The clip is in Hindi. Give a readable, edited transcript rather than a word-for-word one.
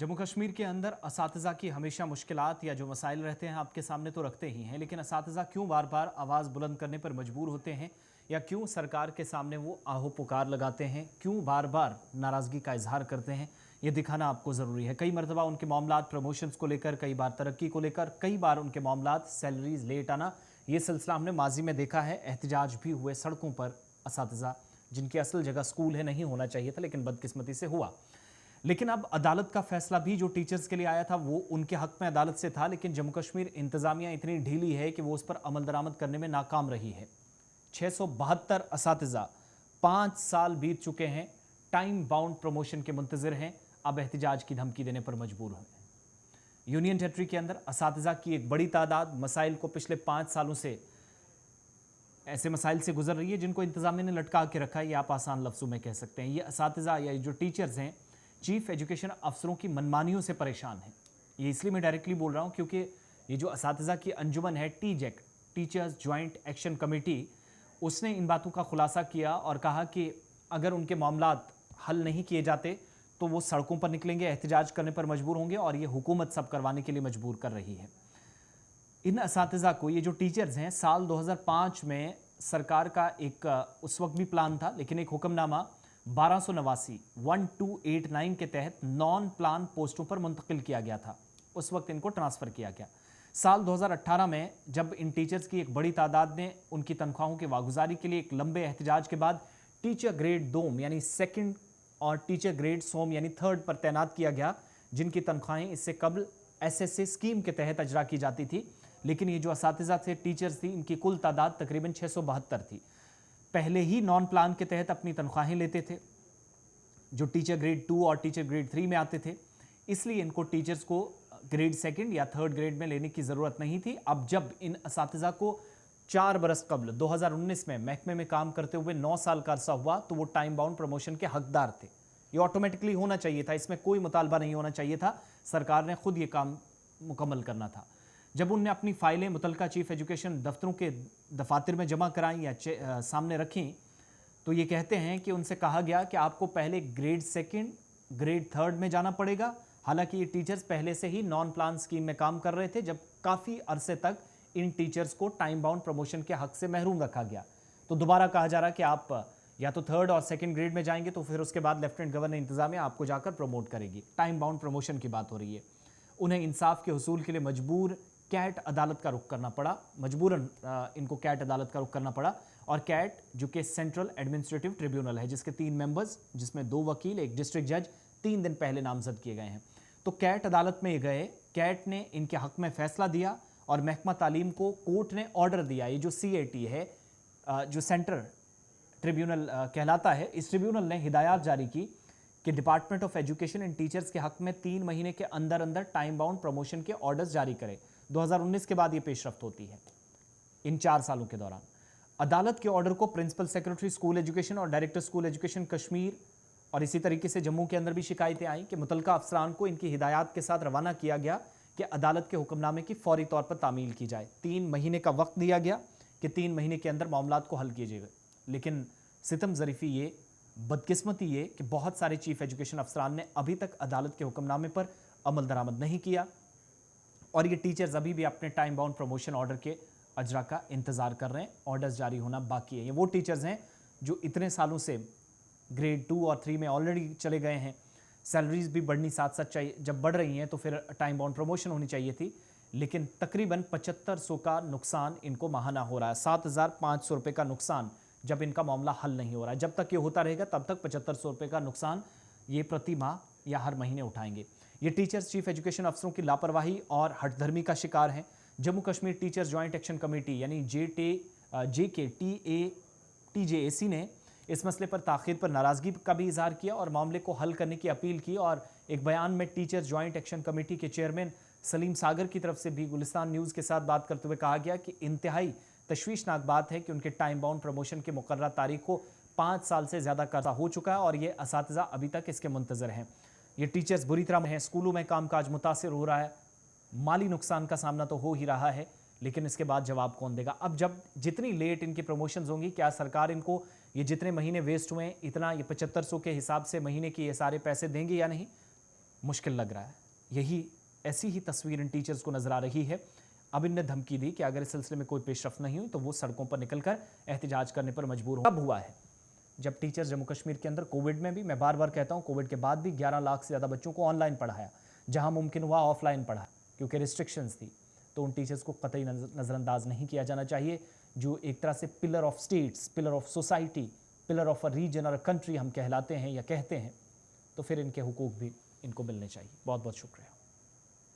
जम्मू कश्मीर के अंदर असातिज़ा की हमेशा मुश्किलात या जो मसाइल रहते हैं आपके सामने तो रखते ही हैं, लेकिन असातिज़ा क्यों बार बार आवाज़ बुलंद करने पर मजबूर होते हैं या क्यों सरकार के सामने वो आहो पुकार लगाते हैं, क्यों बार बार नाराज़गी का इजहार करते हैं, ये दिखाना आपको ज़रूरी है। कई मरतबा उनके मामलात प्रमोशंस को लेकर, कई बार तरक्की को लेकर, कई बार उनके मामलात सैलरीज लेट आना, ये सिलसिला हमने माजी में देखा है। एहतजाज भी हुए सड़कों पर असातिज़ा जिनकी असल जगह स्कूल है, नहीं होना चाहिए था, लेकिन बदकिस्मती से हुआ। लेकिन अब अदालत का फैसला भी जो टीचर्स के लिए आया था वो उनके हक में अदालत से था, लेकिन जम्मू कश्मीर इंतजामिया इतनी ढीली है कि वो उस पर अमल दरामद करने में नाकाम रही है। 672 असातिज़ा 5 साल बीत चुके हैं, टाइम बाउंड प्रमोशन के मुंतजिर हैं, अब एहतजाज की धमकी देने पर मजबूर हैं। यूनियन टेरिटरी के अंदर असातिज़ा की एक बड़ी तादाद मसाइल को पिछले 5 सालों से ऐसे मसाइल से गुजर रही है जिनको इंतजामिया ने लटका के रखा है, ये आप आसान लफ्ज़ों में कह सकते हैं। ये असातिज़ा या जो टीचर्स हैं चीफ एजुकेशन अफसरों की मनमानियों से परेशान हैं। ये इसलिए मैं डायरेक्टली बोल रहा हूँ क्योंकि ये जो असातिज़ा की अंजुमन है टीजेक, टीचर्स जॉइंट एक्शन कमेटी, उसने इन बातों का खुलासा किया और कहा कि अगर उनके मामलात हल नहीं किए जाते तो वो सड़कों पर निकलेंगे, एहतजाज करने पर मजबूर होंगे और ये हुकूमत सब करवाने के लिए मजबूर कर रही है। इन असातिज़ा को, ये जो टीचर्स हैं, साल 2005 में सरकार का एक उस वक्त भी प्लान था, लेकिन एक हुक्मनामा 1289 के तहत नॉन प्लान पोस्टों पर मुंतकिल किया गया था। उस वक्त इनको ट्रांसफ़र किया गया। साल 2018 में जब इन टीचर्स की एक बड़ी तादाद ने उनकी तनख्वाहों की वागुजारी के लिए एक लंबे एहतजाज के बाद टीचर ग्रेड 2 यानी सेकंड और टीचर ग्रेड सोम यानी थर्ड पर तैनात किया गया, जिनकी तनख्वाहें इससे कबल एसएसए स्कीम के तहत अजरा की जाती थी। लेकिन ये जो असातिज़ा थे, टीचर्स थी, इनकी कुल तादाद तकरीबन 672 थी। पहले ही नॉन प्लान के तहत अपनी तनख्वाहें लेते थे जो टीचर ग्रेड 2 और टीचर ग्रेड 3 में आते थे, इसलिए इनको टीचर्स को ग्रेड सेकंड या थर्ड ग्रेड में लेने की ज़रूरत नहीं थी। अब जब इन असातिज़ा को 4 बरस कबल 2019 में महकमे में काम करते हुए 9 साल का अरसा हुआ तो वो टाइम बाउंड प्रमोशन के हकदार थे। ये ऑटोमेटिकली होना चाहिए था, इसमें कोई मुतालबा नहीं होना चाहिए था, सरकार ने खुद ये काम मुकम्मल करना था। जब उनने अपनी फाइलें मुतलका चीफ एजुकेशन दफ्तरों के दफातर में जमा कराई या सामने रखी तो ये कहते हैं कि उनसे कहा गया कि आपको पहले ग्रेड सेकंड, ग्रेड थर्ड में जाना पड़ेगा। हालांकि ये टीचर्स पहले से ही नॉन प्लान स्कीम में काम कर रहे थे, जब काफ़ी अरसे तक इन टीचर्स को टाइम बाउंड प्रमोशन के हक से महरूम रखा गया। तो दोबारा कहा जा रहा कि आप या तो थर्ड और सेकंड ग्रेड में जाएंगे तो फिर उसके बाद लेफ्टिनेंट गवर्नर इंतजामिया आपको जाकर प्रमोट करेगी। टाइम बाउंड प्रमोशन की बात हो रही है। उन्हें इंसाफ के हुसूल के लिए मजबूर कैट अदालत का रुख करना पड़ा, मजबूरन इनको कैट अदालत का रुख करना पड़ा। और कैट जो कि सेंट्रल एडमिनिस्ट्रेटिव ट्रिब्यूनल है, जिसके 3 मेंबर्स, जिसमें 2 वकील, एक डिस्ट्रिक्ट जज, 3 दिन पहले नामजद किए गए हैं। तो कैट अदालत में ये गए, कैट ने इनके हक में फैसला दिया और महकमा तालीम को कोर्ट ने ऑर्डर दिया। ये जो CAT है, जो सेंट्रल ट्रिब्यूनल कहलाता है, इस ट्रिब्यूनल ने हिदायत जारी की कि department of education in teachers के हक में 3 महीने के अंदर अंदर टाइम बाउंड प्रमोशन के ऑर्डर्स जारी करे। 2019 के बाद ये पेशरफ्त होती है। इन 4 सालों के दौरान अदालत के ऑर्डर को प्रिंसिपल सेक्रेटरी स्कूल एजुकेशन और डायरेक्टर स्कूल एजुकेशन कश्मीर और इसी तरीके से जम्मू के अंदर भी शिकायतें आई कि मुतलका अफसरान को इनकी हिदायत के साथ रवाना किया गया कि अदालत के हुक्मनामे की फौरी तौर पर तामील की जाए। 3 महीने का वक्त दिया गया कि 3 महीने के अंदर मामलात को हल कीजिएगा। लेकिन सितम ज़रीफ़ी ये, बदकिस्मती ये कि बहुत सारे चीफ एजुकेशन अफसरान ने अभी तक अदालत के हुक्मनामे पर अमल दरामद नहीं किया और ये टीचर्स अभी भी अपने टाइम बाउंड प्रमोशन ऑर्डर के अजरा का इंतज़ार कर रहे हैं। ऑर्डर्स जारी होना बाकी है। ये वो टीचर्स हैं जो इतने सालों से ग्रेड 2 और 3 में ऑलरेडी चले गए हैं। सैलरीज भी बढ़नी साथ साथ चाहिए, जब बढ़ रही हैं तो फिर टाइम बाउंड प्रमोशन होनी चाहिए थी, लेकिन तकरीबन 7500 का नुकसान इनको माहाना हो रहा है। 7500 रुपये का नुकसान जब इनका मामला हल नहीं हो रहा है। जब तक ये होता रहेगा तब तक 7500 रुपये का नुकसान ये प्रति माह या हर महीने उठाएंगे। ये टीचर्स चीफ एजुकेशन अफसरों की लापरवाही और हठधर्मी का शिकार हैं। Jammu Kashmir teachers joint action committee यानी JKTJAC ने इस मसले पर ताख़ीर पर नाराज़गी का भी इजहार किया और मामले को हल करने की अपील की। और एक बयान में टीचर्स जॉइंट एक्शन कमेटी के चेयरमैन सलीम सागर की तरफ से भी गुलिस्तान न्यूज़ के साथ बात करते हुए कहा गया कि इंतहाई तशवीशनाक बात है कि उनके टाइम बाउंड प्रमोशन की मुकर्रर तारीख को 5 साल से ज़्यादा कर्जा हो चुका है और ये असातिज़ा अभी तक इसके मुंतज़र हैं। ये टीचर्स बुरी तरह हैं, स्कूलों में कामकाज मुतासिर हो रहा है, माली नुकसान का सामना तो हो ही रहा है, लेकिन इसके बाद जवाब कौन देगा? अब जब जितनी लेट इनकी प्रमोशंस होंगी, क्या सरकार इनको ये जितने महीने वेस्ट हुए इतना ये 7500 के हिसाब से महीने की ये सारे पैसे देंगे या नहीं? मुश्किल लग रहा है। यही ऐसी ही तस्वीर इन टीचर्स को नजर आ रही है। अब इनने धमकी दी कि अगर इस सिलसिले में कोई पेशरफ नहीं हुई तो वो सड़कों पर निकलकर एहतजाज करने पर मजबूर हो। कब हुआ है? जब टीचर्स जम्मू कश्मीर के अंदर कोविड में भी, मैं बार बार कहता हूं, कोविड के बाद भी 11 लाख से ज़्यादा बच्चों को ऑनलाइन पढ़ाया, जहां मुमकिन हुआ ऑफलाइन पढ़ा क्योंकि रिस्ट्रिक्शंस थी। तो उन टीचर्स को कतई नज़रअंदाज नहीं किया जाना चाहिए, जो एक तरह से pillar of states, pillar of society, pillar of a region और अ कंट्री हम कहलाते हैं या कहते हैं। तो फिर इनके हुकूक भी इनको मिलने चाहिए। बहुत बहुत शुक्रिया।